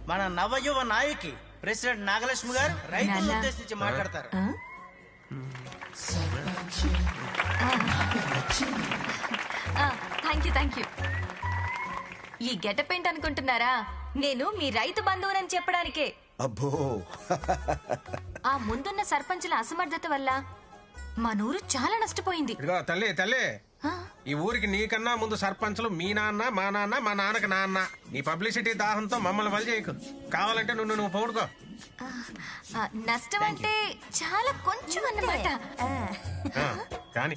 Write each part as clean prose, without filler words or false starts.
మన నవయువ నాయకి ప్రెసిడెంట్ నాగలక్ష్మి గారు రైతులను ఉద్దేశించి మాట్లాడతారు. Thank you. ఈ గెటప్ ఏంటి అనుకుంటున్నారా? నేను మీ రైతు బంధువునని చెప్పడానికే. అబ్బో ఆ ముందున్న సర్పంచుల అసమర్థత వల్ల మా నూరు చాలా నష్టపోయింది. ఇదిగో తల్లి తల్లి, ఆ, ఈ ఊరికి నీకన్నా ముందు సర్పంచులు మీ నాన్న, మా నాన్న, మా నాన్నకి నాన్న. నీ పబ్లిసిటీ దాహంతో మమ్మల్ని వలి చేయకు. కావాలంటే నువ్వు పౌడుకో. నష్టం అంటే చాలా కొంచెం అన్నమాట. కానీ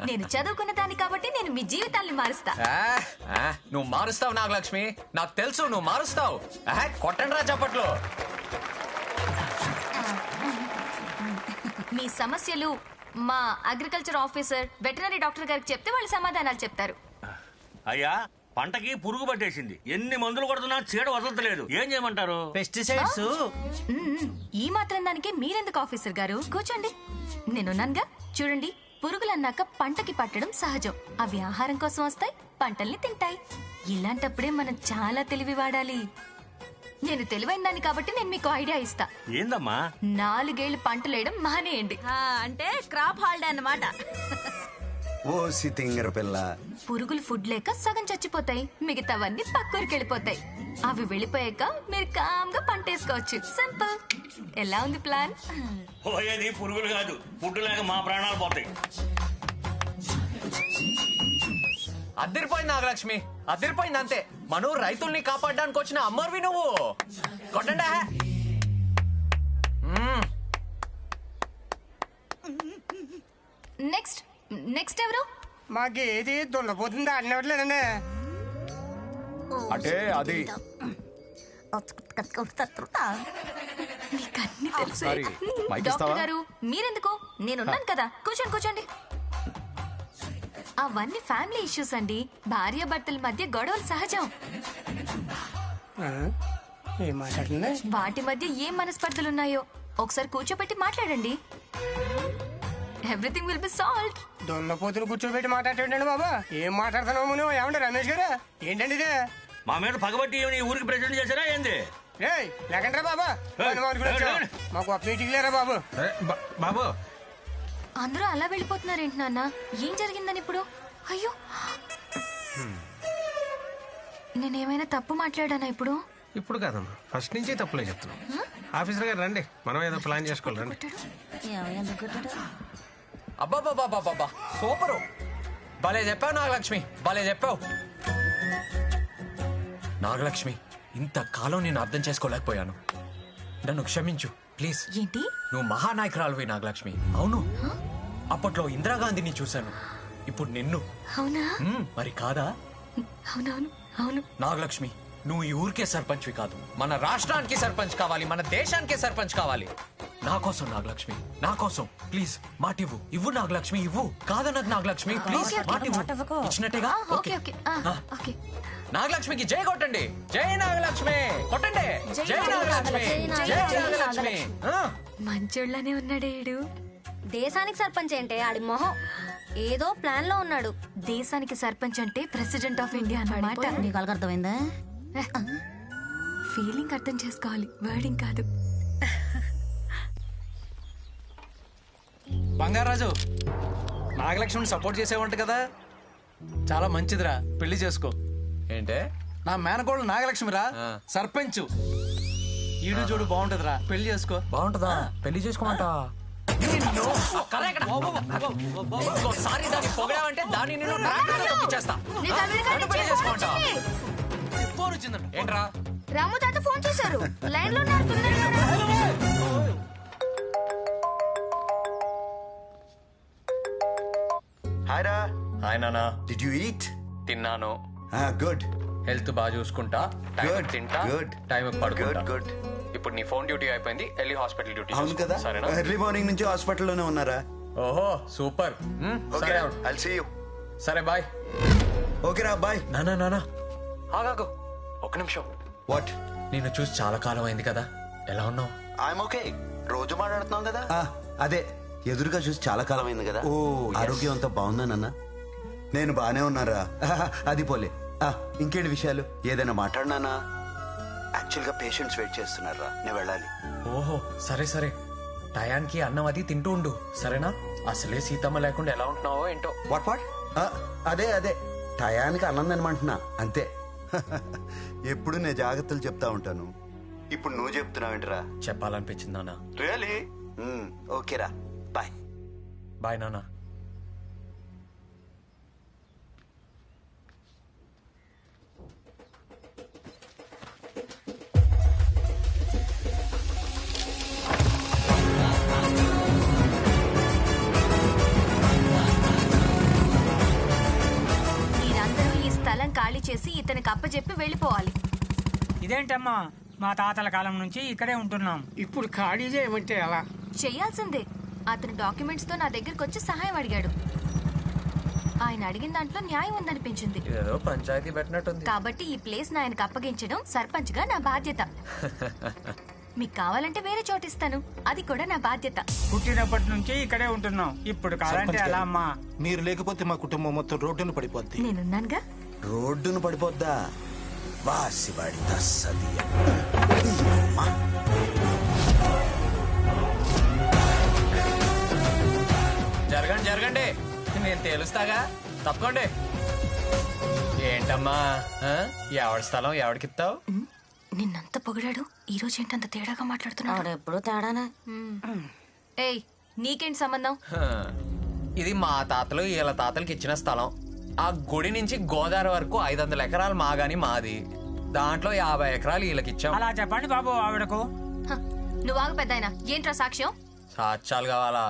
నేను చదువుకున్న దాన్ని కాబట్టి నేను మీ జీవితాల్ని మారుస్తా. నువ్వు మారుస్తావు నాగలక్ష్మి, నాకు తెలుసు నువ్వు మారుస్తావు. కొట్టండి రా చప్పట్లో. మీ సమస్యలు మా అగ్రికల్చర్ ఆఫీసర్, వెటనరీ డాక్టర్ గారికి చెప్తే వాళ్ళు సమాధానాలు చెప్తారు. అయ్యా, పంటకి పురుగు పట్టేసింది. ఎన్ని మందులు కొడుతున్నా చీడ వదలట్లేదు. ఏం చేయమంటారు? పెస్టిసైడ్స్. ఈ మాత్రం దానికి మీరెందుకు ఆఫీసర్ గారు? కూర్చోండి, నేనున్నానుగా. చూడండి, పురుగులన్నాక పంటకి పట్టడం సహజం. అవి ఆహారం కోసం వస్తాయి, పంటల్ని తింటాయి. ఇలాంటప్పుడే మనం చాలా తెలివి వాడాలి. నేను తెలివైన దాన్ని కాబట్టి నేను మీకు ఐడియా ఇస్తా. ఏందమ్మా? 4 ఏళ్లు పంటలు వేయడం మానేయండి. అంటే క్రాప్ హాలిడే అన్నమాట. ఓ సితింగర పిల్ల, పురుగులు ఫుడ్ లేక సగం చచ్చిపోతాయి, మిగతావన్నీ పక్కూరికి వెళ్ళిపోతాయి. అవి వెళ్ళిపోయాక మీరు కామ్గా పంట వేసుకోవచ్చు. సింపుల్. ఎలా ఉంది ప్లాన్? పోయేది పురుగులు కాదు, ఫుడ్ లేక మా ప్రాణాలు పోతాయి. అదిరిపోయింది నాగలక్ష్మి, అదిరిపోయింది అంతే. మనం రైతుల్ని కాపాడడానికి వచ్చిన అమ్మర్వి నువ్వు. కొట్టండి. నెక్స్ట్ ఎవరు? మాకు ఏది దున్నపోతుంది ఆడినట్లేదండి. అంటే అది మీకు అన్ని తెలుసు. సారీ, మైక్ ఇస్తావా? డాక్టర్ గారు మీరెందుకు? నేనున్నాను కదా. కూర్చోండి. అవన్నీ ఫ్యామిలీ ఇష్యూస్ అండి. భార్యాభర్తల మధ్య గొడవలు సహజం. ఏం మాట్లాడుతుంది? వాటి మధ్య ఏం మనస్పర్ధలున్నాయో ఒకసారి కూర్చోబెట్టి మాట్లాడండి. Everything will be solved. దున్నపోతులు కూర్చోబెట్టి మాట్లాడేటండి బాబా. ఏం మాట్లాడుతున్నావు నువ్వు? ఏమంటే రమేష్ గారు, ఏంటండి ఇదే? మా మీద పగబట్టి ఈ ఊరికి ప్రెసిడెంట్ చేశారా ఏంది? లేకంటే బాబా మాకు ఒక మీటింగ్ లేరా బాబు. బాబు అందరూ అలా వెళ్ళిపోతున్నారేంటి నాన్న? ఏం జరిగిందని ఇప్పుడు? అయ్యో, నేనేమైనా తప్పు మాట్లాడానా ఇప్పుడు? ఇప్పుడు కాదమ్మా, ఫస్ట్ నుంచి తప్పులే చెప్తున్నాం. ఆఫీసర్ గారు రండి, మనం ఏదో ప్లాన్ చేసుకోవాలి. రండి. అబ్బాబాబాబాబా, సూపరు. భలే చెప్పావు నాగలక్ష్మి, భలే చెప్పావు. నాగలక్ష్మి, ఇంతకాలం నేను అర్థం చేసుకోలేకపోయాను. నన్ను క్షమించు ప్లీజ్. ఏంటి? నువ్వు మహానాయకురాలువి నాగలక్ష్మి. అవును, అప్పట్లో ఇందిరాగాంధీని చూశాను, ఇప్పుడు నిన్ను. అవునా? మరి కాదా? అవును. నాగలక్ష్మి, నువ్వు ఈ ఊరికే సర్పంచ్వి కాదు, మన రాష్ట్రానికి సర్పంచ్ కావాలి, మన దేశానికే సర్పంచ్ కావాలి. నా కోసం నాగలక్ష్మి, నా కోసం ప్లీజ్ మాటివ్వు. ఇవ్వు నాగలక్ష్మి, ఇవ్వు. కాదనకు నాగలక్ష్మి, ప్లీజ్ మాటివ్వు. ఇచ్చినట్టేగా? ఓకే. నాగలక్ష్మికి జై కొట్టండి. జై నాగలక్ష్మి కొట్టండి. జై నాగలక్ష్మి, జై నాగలక్ష్మి. మంచోళ్ళనే ఉన్నాడేడు. దేశానికి సర్పంచ్ అంటే ఆడి మొహం ఏదో ప్లాన్ లో ఉన్నాడు. దేశానికి సర్పంచ్ అంటే ప్రెసిడెంట్ ఆఫ్ ఇండియా అన్నమాట. నీకు అర్థమైందా? ఫీలింగ్ అర్థం చేసుకోవాలి, వర్డింగ్ కాదు. బంగారాజు, నాగలక్ష్మిని సపోర్ట్ చేసేవంట కదా, చాలా మంచిదిరా, పెళ్లి చేసుకో. ఏంటే? నా మేనకోళ్ళు నాగలక్ష్మిరా, సర్పంచ్. ఈడు చూడు బాగుంటదిరా, పెళ్లి చేసుకో. బాగుంటదా? పెళ్లి చేసుకోమంటా? ఇంకోసారి దాన్ని పొగడావంటే దాన్ని నేను చేస్తా. ఫోన్ వచ్చిందంట. ఏంట్రా? రాము తాత ఫోన్ చేశారు, లైన్ లో హాయ్ రా. హాయ్ నానా. Did you eat? తిన్నాను. గుడ్. హెల్త్ బాగా చూసుకుంటా, టైం తింటా, టైం పడుకుంటా. గుడ్. ఇప్పుడు నీ ఫోన్ డ్యూటీ అయిపోయింది, వెళ్ళి హాస్పిటల్ డ్యూటీ. అవును కదా, సరేనా? ఎర్లీ మార్నింగ్ నుంచి హాస్పిటల్లోనే ఉన్నారా? ఓహో సూపర్. సరే ఐల్ సీ యు. సరే బాయ్. ఓకే రా, బాయ్. నానా ఆగాగు ఒక నిమిషం. వాట్? నిన్ను చూసి చాలా కాలం అయింది కదా, ఎలా ఉన్నావు? I'm okay. రోజు మాట్లాడుతున్నాం కదా. అదే, ఎదురుగా చూసి చాలా కాలం అయింది కదా. ఓ, ఆరోగ్యం అంతా బాగుందా నాన్న? నేను బానే ఉన్నారా. అది పోలే. ఇంకేంటి విషయాలు? ఏదైనా మాట్లాడినానా? యాక్చువల్ గా పేషెంట్స్ వెయిట్ చేస్తున్నారా, నేను వెళ్ళాలి. ఓహో సరే సరే, టయానికి అన్నం అది తింటూ ఉండు సరేనా? అసలే సీతమ్మ లేకుండా ఎలా ఉంటున్నావో ఏంటో. What what? అదే అదే టయానికి అన్నం తినమంటున్నా అంతే. ఎప్పుడు నేను జాగ్రత్తలు చెప్తా ఉంటాను, ఇప్పుడు నువ్వు చెప్తున్నావేంటిరా? చెప్పాలనిపించింది నాన్న. రియలీ? ఓకేరా, బాయ్. బాయ్ నాన్న. మీరందరూ ఈ స్థలం ఖాళీ చేసి ఇతనికి అప్పచెప్పి వెళ్ళిపోవాలి. ఇదేంటమ్మా, మా తాతల కాలం నుంచి ఇక్కడే ఉంటున్నాం. ఇప్పుడు ఖాళీ చేయమంటే ఎలా? చెయ్యాల్సిందే. అతని డాక్యుమెంట్స్ తో నా దగ్గరకు వచ్చి సహాయం అడిగాడు. ఆయన అడిగిన దాంట్లో న్యాయం ఉందనిపించింది. ఏదో పంచాయతీ పెట్టినట్టుంది. కాబట్టి ఈ ప్లేస్ ఆయనకు అప్పగించడం సర్పంచ్ గా నా బాధ్యత. మీకు కావాలంటే వేరే చోటు ఇస్తాను, అది కూడా నా బాధ్యత. పుట్టినప్పటి నుంచి ఇక్కడే ఉంటున్నాం, ఇప్పుడు కావాలంటే ఎలా అమ్మా? మీరు లేకపోతే మా కుటుంబం మొత్తం రోడ్డును పడిపోద్ది. నేనున్నానుగా. రోడ్డును పడిపోద్దా? వాసివాడి తస్సదియ. జరగండి జరగండి, నేను తేలుస్తాగా, తప్పకోండి. ఏంటమ్మా ఎవడి స్థలం ఎవడికిస్తావు? నిన్నంత పొగిడాడు, ఈ రోజు ఏంటంత తేడాగా మాట్లాడుతున్నాడు? ఎప్పుడు తేడానా? ఏయ్, నీకేంటి సంబంధం? ఇది మా తాతలు వీళ్ళ తాతలకి ఇచ్చిన స్థలం. ఆ గుడి నుంచి గోదావరి వరకు 500 ఎకరాలు మాగాని మాది. దాంట్లో 50 ఎకరాలు వీళ్ళకి ఇచ్చాం. అలా చెప్పండి బాబు ఆవిడకు. హ, నువ్వు ఆగు పెద్దాయన. ఏంట్రా సాక్ష్యం? సాక్ష్యాలు కావాలా?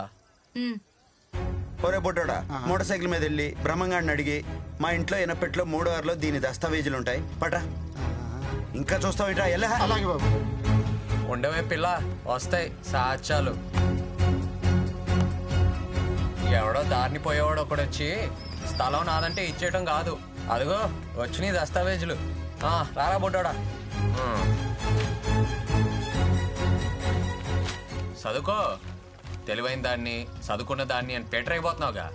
ఒరే బొట్టోడా, మోటార్ సైకిల్ మీద వెళ్ళి బ్రహ్మంగాడిని అడిగి మా ఇంట్లో ఎనపెట్లో 3 దీని దస్తావేజులు ఉంటాయి పట. ఇంకా చూస్తావు ఎలా? అలాగే బాబు. ఉండవే పిల్ల, వస్తాయి సాక్ష్యాలు. ఎవడో దారిని పోయేవాడు ఒకడొచ్చి స్థలం నాదంటే ఇచ్చేయటం కాదు. అదిగో వచ్చినాయి దస్తావేజులు. రారా బొడ్డోడా. చదువుకో, తెలివైన దాన్ని చదువుకున్న దాన్ని అని పేటర్ అయిపోతున్నావుగా.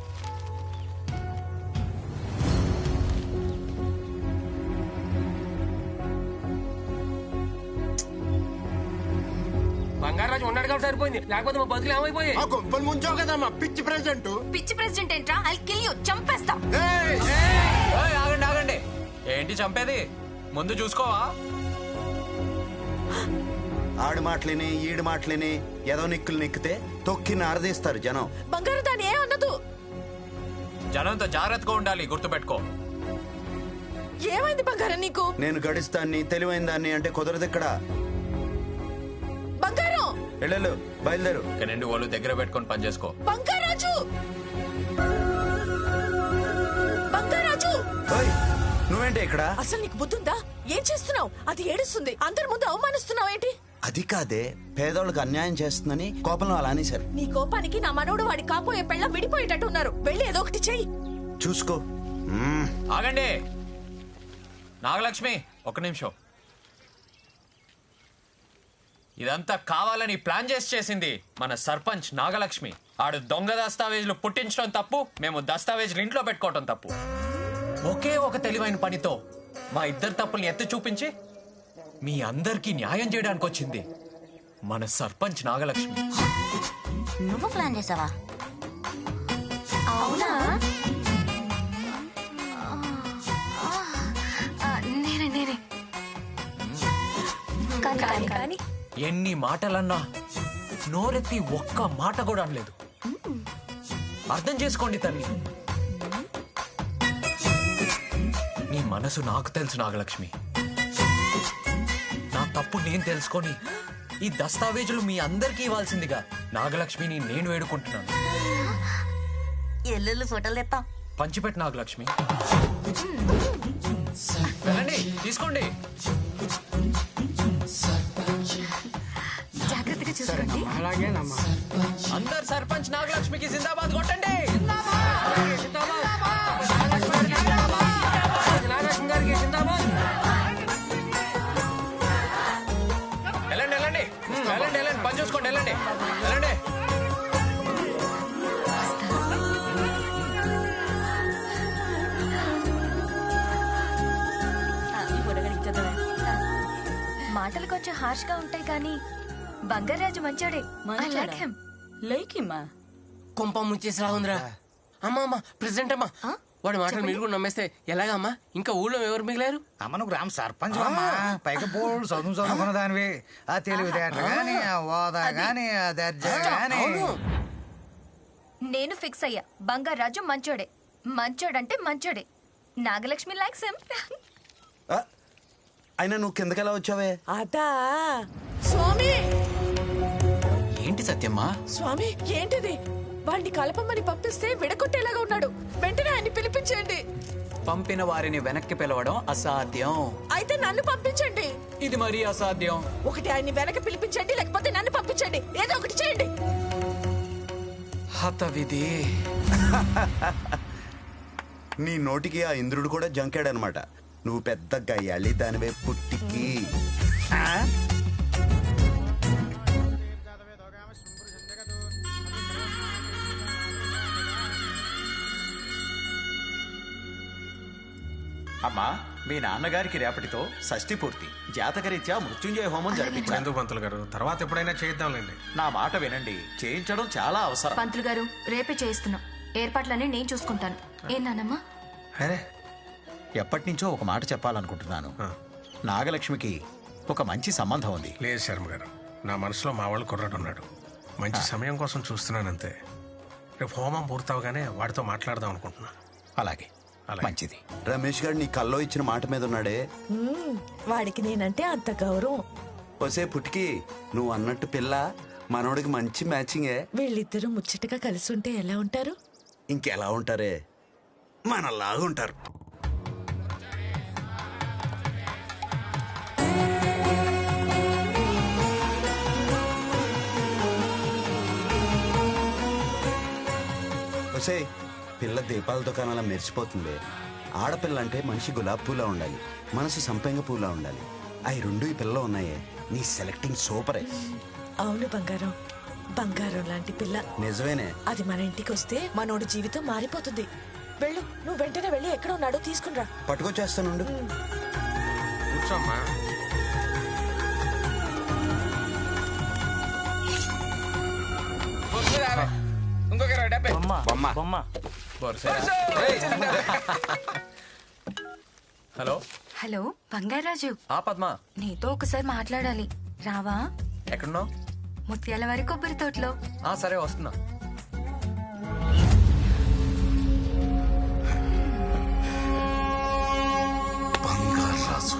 బంగారాజు ఉన్నాడు కాబట్టి సరిపోయింది, లేకపోతే మా బతుకులు ఏమైపోయాయి? ముంచావు కదమ్మా పిచ్చి ప్రెసిడెంట్. పిచ్చి ప్రెసిడెంట్ ఏంట్రా? ఐ కిల్ యు, చంపేస్తా. ఏయ్, ఆగండి ఆగండి, ఏంటి చంపేది? ముందు చూసుకోవా? ఆడి మాటలిని ఈడి మాటలిని ఏదో నిక్కులు నిక్కితే తొక్కి నారదీస్తారు జనం. బంగారు దాని ఏ అన్నదు. జనంతో జాగ్రత్తగా ఉండాలి, గుర్తుపెట్టుకో. ఏమైంది బంగారం నీకు? నేను గడిస్తాన్ని తెలివైన దాన్ని అంటే కుదరదు ఇక్కడ. బంగారం వెళ్ళు, బయలుదేరు. ఇక నుండి వాళ్ళు దగ్గర పెట్టుకొని పని చేసుకో. బంగారాజు, బంగారాజు, ఓయ్, నువ్వేంటి ఇక్కడ? అసలు నీకు బుద్ధుందా? ఏం చేస్తున్నావు? అది ఏడుస్తుంది, అందరి ముందు అవమానిస్తున్నావు ఏంటి? అది కాదే, పేదోళ్ళకి అన్యాయం చేస్తుందని కోపంలో అలా అనేశారు. నీ కోపానికి నా మనోడు వాడి కాపోయే పెళ్ళ విడిపోయేటట్టు ఉన్నారు. వెళ్ళి ఏదో ఒకటి చెయ్యి. చూసుకో. ఆగండి నాగలక్ష్మి, 1 నిమిషం. ఇదంతా కావాలని ప్లాన్ చేసింది మన సర్పంచ్ నాగలక్ష్మి. ఆడు దొంగ దస్తావేజులు పుట్టించడం తప్పు, మేము దస్తావేజులు ఇంట్లో పెట్టుకోవటం తప్పు. ఒకే ఒక తెలివైన పనితో మా ఇద్దరు తప్పుల్ని ఎత్తి చూపించి మీ అందరికీ న్యాయం చేయడానికి వచ్చింది మన సర్పంచ్ నాగలక్ష్మి. నువ్వు ప్లాన్ చేసావా? అవునా? నేనే. కానీ ఎన్ని మాటలన్నా నోరెత్తి ఒక్క మాట కూడా అనలేదు. అర్థం చేసుకోండి తల్లి, నీ మనసు నాకు తెలుసు నాగలక్ష్మి. నా తప్పు నేను తెలుసుకొని ఈ దస్తావేజులు మీ అందరికీ ఇవ్వాల్సిందిగా నాగలక్ష్మిని నేను వేడుకుంటున్నాను. ఎల్లుళ్ళు ఫోటోలు తెస్తాం. పంచిపెట్టు నాగలక్ష్మి. వెళ్ళండి, తీసుకోండి. జాగ్రత్తగా చూసుకోండి. అలాగేనమ్మా. అందరు సర్పంచ్ నాగలక్ష్మికి జిందాబాద్ కొట్టండి. వెళ్ళండి వెళ్ళండి వెళ్ళండి వెళ్ళండి, పని చూసుకోండి, వెళ్ళండి వెళ్ళండి. మాటలు కొంచెం హార్ష్ గా ఉంటాయి కానీ బంగారాజు మంచోడే. I like him. లేకిమ్మా కొంప ముంచేసిలా ఉందిరా. అమ్మా అమ్మా ప్రెసిడెంట్ అమ్మా, వాడి మాటలు మీరు కూడా నమ్మేస్తే ఎలాగా అమ్మా? ఇంకా ఊళ్ళో ఎవరు మిగిలారు? అమ్మ నువ్వు గ్రామ సర్పంచ్ అమ్మా, పైగా బోర్డు చదువుకున్న దానివి. ఆ తెలివితేటలు గాని, ఆ హోదా గాని, ఆ దర్జా గాని. నేను ఫిక్స్ అయ్యా, బంగారాజు మంచోడే. మంచోడంటే మంచోడే. Nagalakshmi likes him. అయినా నువ్వు కిందకెలా వచ్చావే? అదా స్వామి. ఏంటి సత్యమ్మా? స్వామి ఏంటిది? వాడిని కలపమని పంపిస్తే విడగొట్టేలాగా ఉన్నాడు. వెంటనే ఆయన్ని పిలిపించండి. పంపిన వారిని వెనక్కి పిలవడం అసాధ్యం. అయితే నన్ను పంపించండి. ఇది మరీ అసాధ్యం. ఒకటి ఆయన్ని వెనక్కి పిలిపించండి, లేకపోతే నన్ను పంపించండి. ఏదో ఒకటి చేయండి. హతవిధి. నీ నోటికి ఆ ఇంద్రుడు కూడా జంకాడనమాట. నువ్వు పెద్ద గయ్యాలి దానివే పుట్టికి. అమ్మా, మీ నాన్నగారికి రేపటితో షష్ఠి పూర్తి. జాతకరీత్యా మృత్యుంజయ హోమం జరిపించారు. ఎందుకు పంతులు గారు, తర్వాత ఎప్పుడైనా చేద్దాంలేండి. నా మాట వినండి, చేయించడం చాలా అవసరం. పంతులు గారు రేపే చేయిస్తున్నాం. ఏర్పాట్లన్నీ నేను చూసుకుంటాను. ఏ నానమ్మా? అరే, ఎప్పటి నుంచో ఒక మాట చెప్పాలనుకుంటున్నాను. నాగలక్ష్మికి ఒక మంచి సంబంధం ఉంది. లేదు శర్మ గారు, నా మనసులో మా వాళ్ళు కుర్రాడు ఉన్నాడు. మంచి సమయం కోసం చూస్తున్నానంతే. రేపు హోమం పూర్తవగానే వాడితో మాట్లాడదాం అనుకుంటున్నా. అలాగే, మంచిది. రమేష్ గారు నీ కల్లో ఇచ్చిన మాట మీద ఉన్నాడే. వాడికి నేనంటే అంత గౌరవం. ఒసే పుట్టికి, నువ్వు అన్నట్టు పిల్ల మనోడికి మంచి మ్యాచింగే. వీళ్ళిద్దరూ ముచ్చటగా కలిసి ఉంటే ఎలా ఉంటారు? ఇంకెలా ఉంటారే, మనలాగా ఉంటారు. ఒసే, పిల్ల దీపాల దుకాణాల మెరిసిపోతుంది. ఆడపిల్ల అంటే మనిషి గులాబ్ పూలా ఉండాలి, మనసు సంపెంగ పూలా ఉండాలి. అవి రెండు ఈ పిల్ల ఉన్నాయే. నీ సెలెక్టింగ్ సూపరే. అవును బంగారం, బంగారం లాంటి పిల్ల. నిజమేనే. అది మన ఇంటికి వస్తే మనోడి జీవితం మారిపోతుంది. వెళ్ళు, నువ్వు వెంటనే వెళ్ళి ఎక్కడ ఉన్నాడో తీసుకునిరా. పట్టుకొచ్చేస్తానుండు. కూర్చోమ్మా. Hello hello Bangarraju. పద్మ, నీతో ఒకసారి మాట్లాడాలి, రావా? ఎక్కడున్నావు? ముత్యాల వారి కొబ్బరి తోటలో. సరే వస్తున్నా. బంగారాజు